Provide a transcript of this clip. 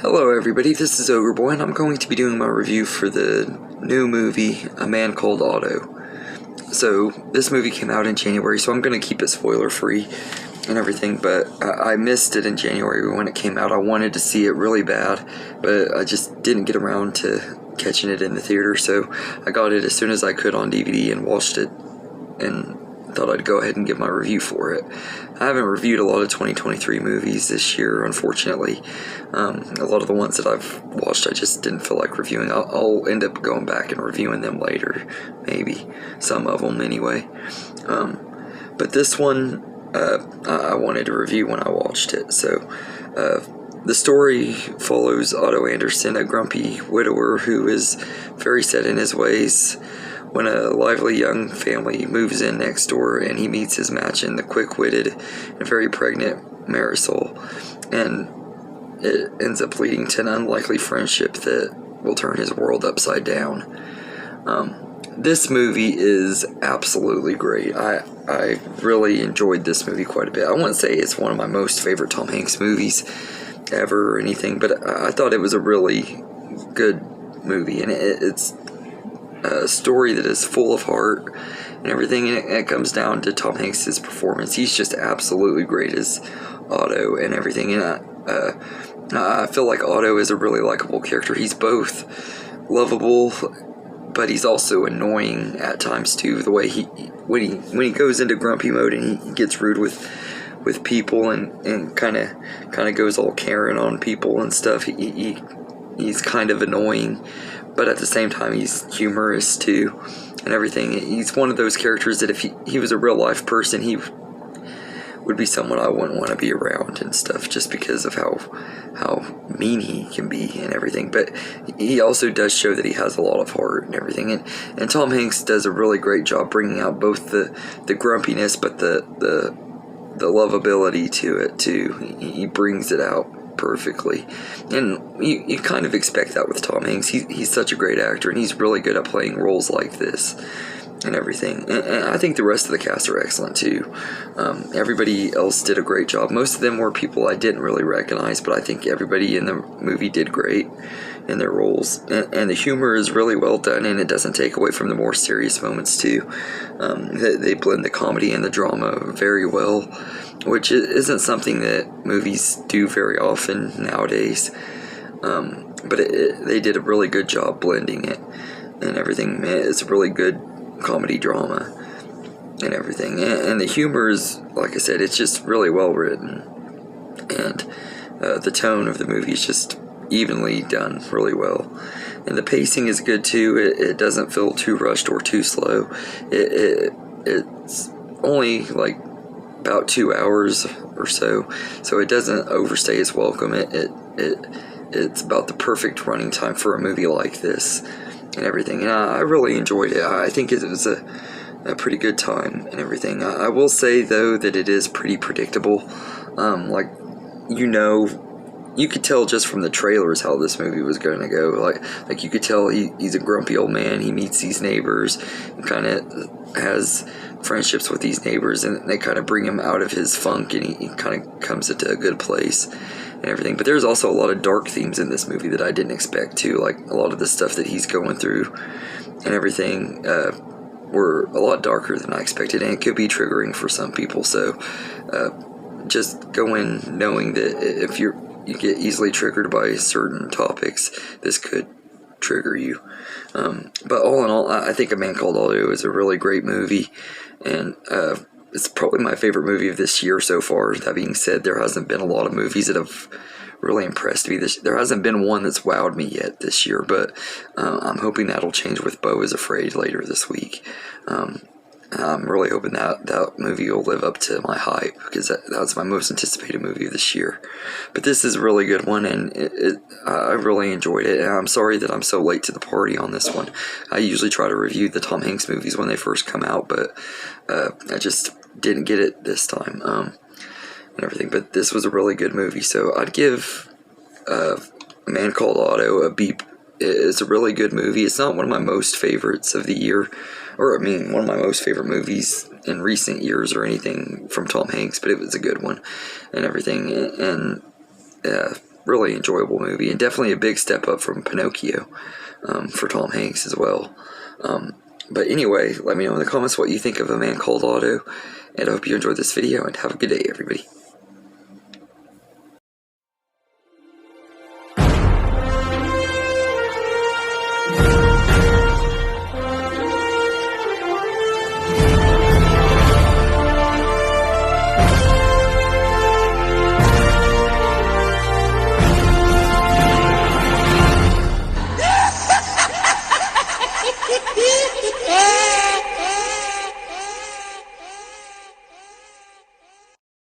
Hello everybody, this is Ogre Boy, and I'm going to be doing my review for the new movie, A Man Called Otto. So, this movie came out in January, so I'm going to keep it spoiler-free and everything, but I missed it in January when it came out. I wanted to see it really bad, but I just didn't get around to catching it in the theater, so I got it as soon as I could on DVD and watched it, and thought I'd go ahead and give my review for it. I haven't reviewed a lot of 2023 movies this year, unfortunately. A lot of the ones that I've watched I just didn't feel like reviewing. I'll end up going back and reviewing them later, maybe. Some of them anyway. But this one, I wanted to review when I watched it. So, the story follows Otto Anderson, a grumpy widower who is very set in his ways, when a lively young family moves in next door and he meets his match in the quick-witted and very pregnant Marisol, and it ends up leading to an unlikely friendship that will turn his world upside down. This movie is absolutely great. I really enjoyed this movie quite a bit. I wouldn't say it's one of my most favorite Tom Hanks movies ever or anything, but I thought it was a really good movie, and it's a story that is full of heart and everything, and it comes down to Tom Hanks' performance. He's just absolutely great as Otto and everything, and I feel like Otto is a really likable character. He's both lovable, but he's also annoying at times too. The way when he goes into grumpy mode and he gets rude with people and kind of goes all Karen on people and stuff. He's kind of annoying, but at the same time he's humorous too and everything. He's one of those characters that if he was a real life person, he would be someone I wouldn't want to be around and stuff, just because of how mean he can be and everything. But he also does show that he has a lot of heart and everything, and Tom Hanks does a really great job bringing out both the grumpiness but the lovability to it too. He brings it out perfectly, and you kind of expect that with Tom Hanks. He's such a great actor, and he's really good at playing roles like this and everything, and I think the rest of the cast are excellent too. Everybody else did a great job. Most of them were people I didn't really recognize, but I think everybody in the movie did great in their roles, and the humor is really well done, and it doesn't take away from the more serious moments too. They blend the comedy and the drama very well, which isn't something that movies do very often nowadays. But they did a really good job blending it and everything. It's a really good comedy drama and everything. And the humor is, like I said, it's just really well written. And the tone of the movie is just evenly done really well. And the pacing is good too. It doesn't feel too rushed or too slow. It's only like about 2 hours or so it doesn't overstay its welcome. It's about the perfect running time for a movie like this and everything, and I really enjoyed it. I think it was a pretty good time and everything. I will say though that it is pretty predictable. You could tell just from the trailers how this movie was going to go. Like you could tell he's a grumpy old man. He meets these neighbors and kind of has friendships with these neighbors, and they kind of bring him out of his funk, and he kind of comes into a good place and everything. But there's also a lot of dark themes in this movie that I didn't expect too. Like a lot of the stuff that he's going through and everything were a lot darker than I expected, and it could be triggering for some people. So just go in knowing that if you get easily triggered by certain topics, this could trigger you. But all in all, I think A Man Called Otto is a really great movie, and it's probably my favorite movie of this year so far. That being said, there hasn't been a lot of movies that have really impressed me. There hasn't been one that's wowed me yet this year, but I'm hoping that'll change with Beau is Afraid later this week. I'm really hoping that movie will live up to my hype, because that's my most anticipated movie of this year. But this is a really good one, and I really enjoyed it. And I'm sorry that I'm so late to the party on this one. I usually try to review the Tom Hanks movies when they first come out, but I just didn't get it this time and everything. But this was a really good movie, so I'd give A Man Called Otto a B. It's a really good movie. It's not one of my most favorites of the year, or I mean, one of my most favorite movies in recent years or anything from Tom Hanks, but it was a good one and everything. And really enjoyable movie, and definitely a big step up from Pinocchio for Tom Hanks as well. But anyway, let me know in the comments what you think of A Man Called Otto, and I hope you enjoyed this video, and have a good day, everybody.